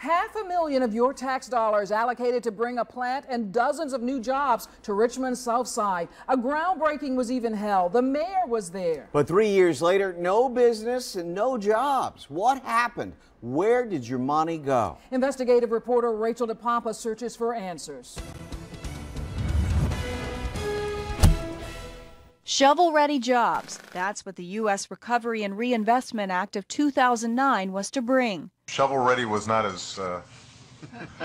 500,000 of your tax dollars allocated to bring a plant and dozens of new jobs to Richmond's south side. A groundbreaking was even held. The mayor was there. But 3 years later, no business and no jobs. What happened? Where did your money go? Investigative reporter Rachel DePompa searches for answers. Shovel-ready jobs. That's what the U.S. Recovery and Reinvestment Act of 2009 was to bring. Shovel-ready was not as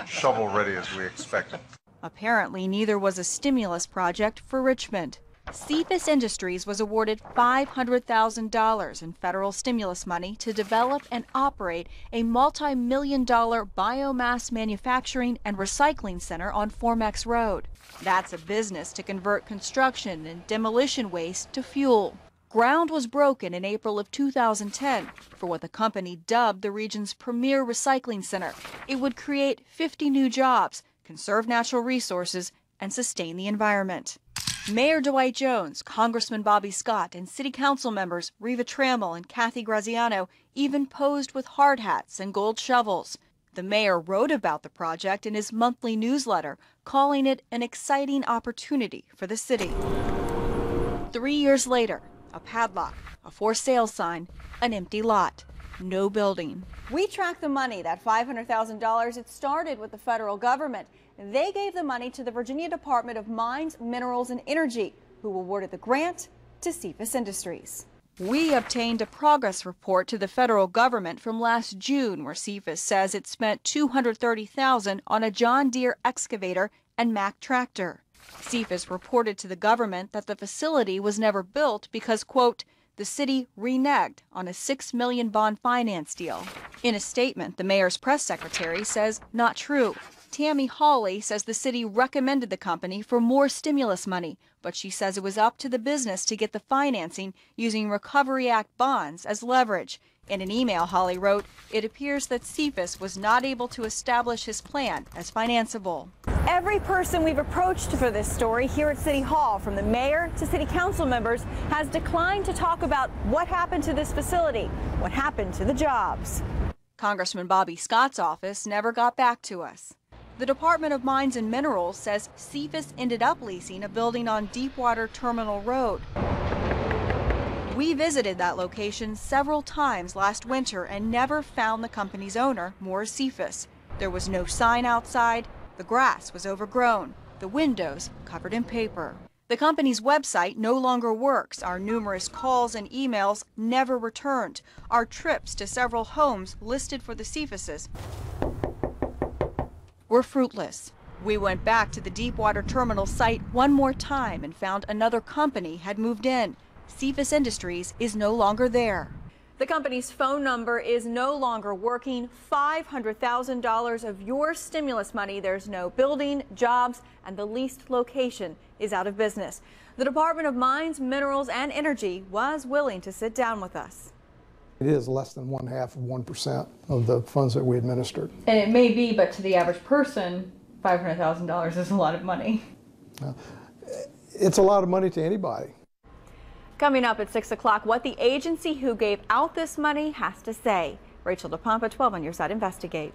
shovel-ready as we expected. Apparently, neither was a stimulus project for Richmond. Cephas Industries was awarded $500,000 in federal stimulus money to develop and operate a multi-million-dollar biomass manufacturing and recycling center on Formex Road. That's a business to convert construction and demolition waste to fuel. Ground was broken in April of 2010 for what the company dubbed the region's premier recycling center. It would create 50 new jobs, conserve natural resources, and sustain the environment. Mayor Dwight Jones, Congressman Bobby Scott, and City Council members Reva Trammell and Kathy Graziano even posed with hard hats and gold shovels. The mayor wrote about the project in his monthly newsletter, calling it an exciting opportunity for the city. 3 years later, a padlock, a for sale sign, an empty lot, no building. We tracked the money, that $500,000. It started with the federal government. They gave the money to the Virginia Department of Mines, Minerals, and Energy, who awarded the grant to Cephas Industries. We obtained a progress report to the federal government from last June where Cephas says it spent $230,000 on a John Deere excavator and Mack tractor. Cephas reported to the government that the facility was never built because, quote, the city reneged on a $6 million bond finance deal. In a statement, the mayor's press secretary says not true. Tammy Hawley says the city recommended the company for more stimulus money, but she says it was up to the business to get the financing using Recovery Act bonds as leverage. In an email Hawley wrote, it appears that Cephas was not able to establish his plan as financeable. Every person we've approached for this story here at City Hall, from the mayor to city council members, has declined to talk about what happened to this facility, what happened to the jobs. Congressman Bobby Scott's office never got back to us. The Department of Mines and Minerals says Cephas ended up leasing a building on Deepwater Terminal Road. We visited that location several times last winter and never found the company's owner, Morris Cephas. There was no sign outside, the grass was overgrown, the windows covered in paper. The company's website no longer works. Our numerous calls and emails never returned. Our trips to several homes listed for the Cephases were fruitless. We went back to the Deepwater Terminal site one more time and found another company had moved in. Cephas Industries is no longer there. The company's phone number is no longer working. $500,000 of your stimulus money. There's no building, jobs, and the leased location is out of business. The Department of Mines, Minerals, and Energy was willing to sit down with us. It is less than 1/2 of 1% of the funds that we administered. And it may be, but to the average person, $500,000 is a lot of money. It's a lot of money to anybody. Coming up at 6 o'clock, what the agency who gave out this money has to say. Rachel DePompa, 12 on your side, Investigate.